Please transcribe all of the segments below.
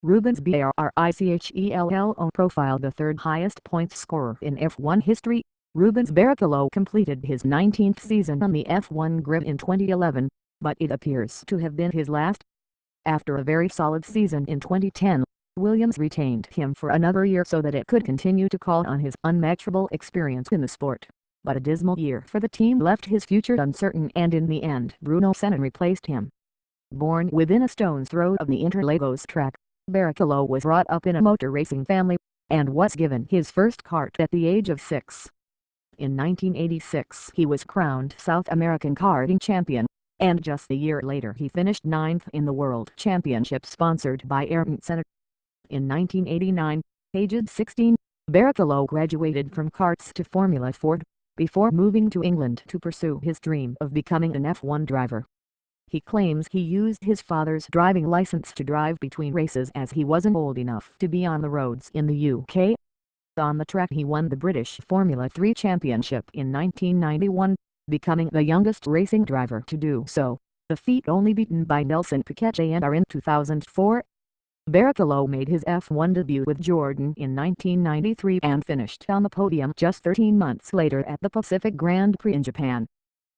Rubens Barrichello profile, the third highest points scorer in F1 history. Rubens Barrichello completed his 19th season on the F1 grid in 2011, but it appears to have been his last. After a very solid season in 2010, Williams retained him for another year so that it could continue to call on his unmatchable experience in the sport. But a dismal year for the team left his future uncertain, and in the end Bruno Senna replaced him. Born within a stone's throw of the Interlagos track, Barrichello was brought up in a motor racing family, and was given his first kart at the age of 6. In 1986 he was crowned South American karting champion, and just a year later he finished 9th in the World Championship sponsored by Ayrton Senna. In 1989, aged 16, Barrichello graduated from karts to Formula Ford, before moving to England to pursue his dream of becoming an F1 driver. He claims he used his father's driving license to drive between races as he wasn't old enough to be on the roads in the UK. On the track he won the British Formula 3 Championship in 1991, becoming the youngest racing driver to do so, the feat only beaten by Nelson Piquet in 2004. Barrichello made his F1 debut with Jordan in 1993 and finished on the podium just 13 months later at the Pacific Grand Prix in Japan.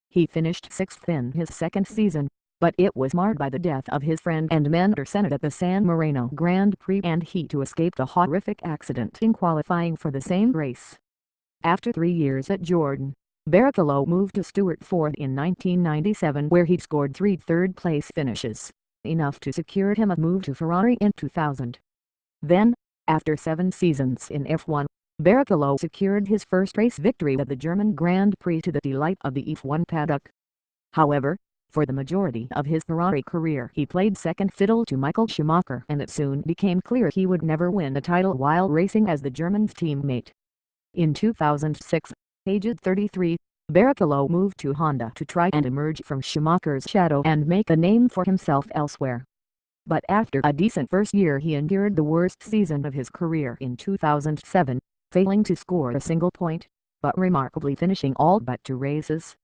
He finished 6th in his second season, but it was marred by the death of his friend and mentor Senna at the San Marino Grand Prix, and he too escaped a horrific accident in qualifying for the same race. After 3 years at Jordan, Barrichello moved to Stewart Ford in 1997, where he scored 3 third-place finishes, enough to secure him a move to Ferrari in 2000. Then, after 7 seasons in F1, Barrichello secured his first race victory at the German Grand Prix, to the delight of the F1 paddock. However, for the majority of his Ferrari career he played second fiddle to Michael Schumacher, and it soon became clear he would never win a title while racing as the German's teammate. In 2006, aged 33, Barrichello moved to Honda to try and emerge from Schumacher's shadow and make a name for himself elsewhere. But after a decent first year he endured the worst season of his career in 2007, failing to score a single point, but remarkably finishing all but 2 races.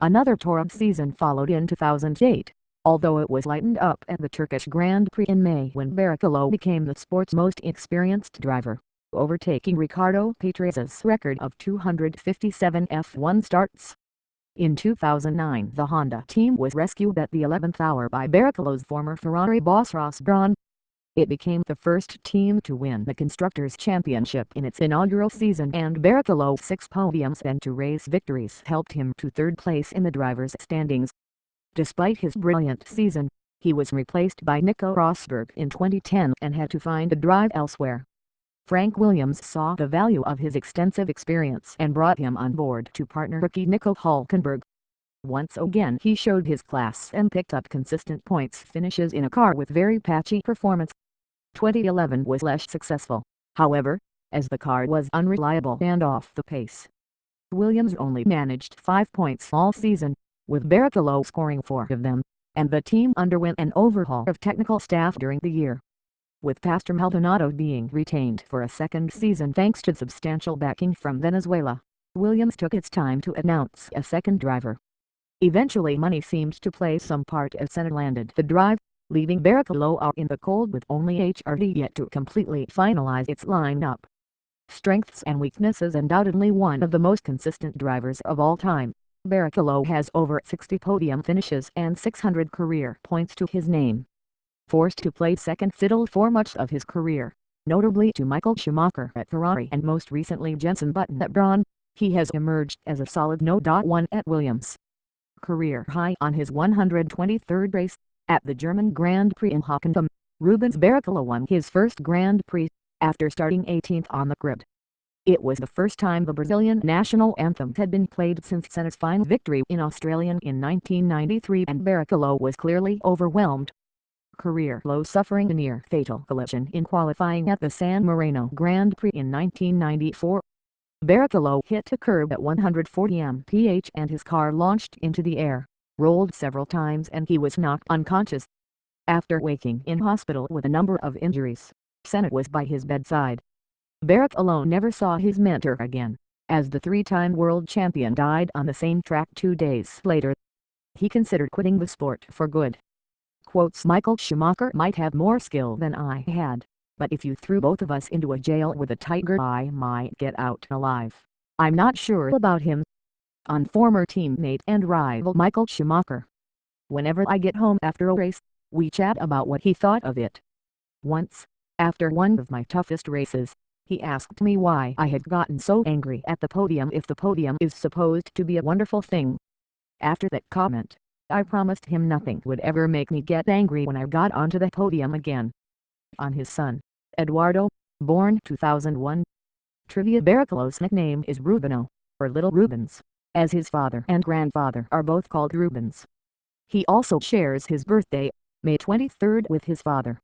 Another torrid season followed in 2008, although it was lightened up at the Turkish Grand Prix in May, when Barrichello became the sport's most experienced driver, overtaking Riccardo Patrase's record of 257 F1 starts. In 2009 the Honda team was rescued at the 11th hour by Barrichello's former Ferrari boss Ross Brawn. It became the first team to win the Constructors' Championship in its inaugural season, and Barrichello's 6 podiums and 2 race victories helped him to 3rd place in the drivers' standings. Despite his brilliant season, he was replaced by Nico Rosberg in 2010 and had to find a drive elsewhere. Frank Williams saw the value of his extensive experience and brought him on board to partner rookie Nico Hülkenberg. Once again he showed his class and picked up consistent points finishes in a car with very patchy performance. 2011 was less successful, however, as the car was unreliable and off the pace. Williams only managed 5 points all season, with Barrichello scoring 4 of them, and the team underwent an overhaul of technical staff during the year, with Pastor Maldonado being retained for a second season thanks to substantial backing from Venezuela. Williams took its time to announce a second driver. Eventually money seemed to play some part as Senna landed the drive, leaving Barrichello out in the cold with only HRT yet to completely finalize its lineup. Strengths and weaknesses: undoubtedly one of the most consistent drivers of all time, Barrichello has over 60 podium finishes and 600 career points to his name. Forced to play second fiddle for much of his career, notably to Michael Schumacher at Ferrari and most recently Jenson Button at Brawn, he has emerged as a solid No.1 at Williams. Career high on his 123rd race, at the German Grand Prix in Hockenheim, Rubens Barrichello won his first Grand Prix, after starting 18th on the grid. It was the first time the Brazilian national anthem had been played since Senna's final victory in Australia in 1993, and Barrichello was clearly overwhelmed. Career low, suffering a near-fatal collision in qualifying at the San Marino Grand Prix in 1994. Barrichello hit a curb at 140 mph and his car launched into the air, rolled several times, and he was knocked unconscious. After waking in hospital with a number of injuries, Senna was by his bedside. Barrichello never saw his mentor again, as the 3-time world champion died on the same track 2 days later. He considered quitting the sport for good. Quotes Michael Schumacher might have more skill than I had, but if you threw both of us into a jail with a tiger I might get out alive. I'm not sure about him. On former teammate and rival Michael Schumacher. Whenever I get home after a race, we chat about what he thought of it. Once, after one of my toughest races, he asked me why I had gotten so angry at the podium if the podium is supposed to be a wonderful thing. After that comment, I promised him nothing would ever make me get angry when I got onto the podium again. On his son, Eduardo, born 2001. Trivia: Barrichello's nickname is Rubino, or Little Rubens, as his father and grandfather are both called Rubens. He also shares his birthday, May 23, with his father.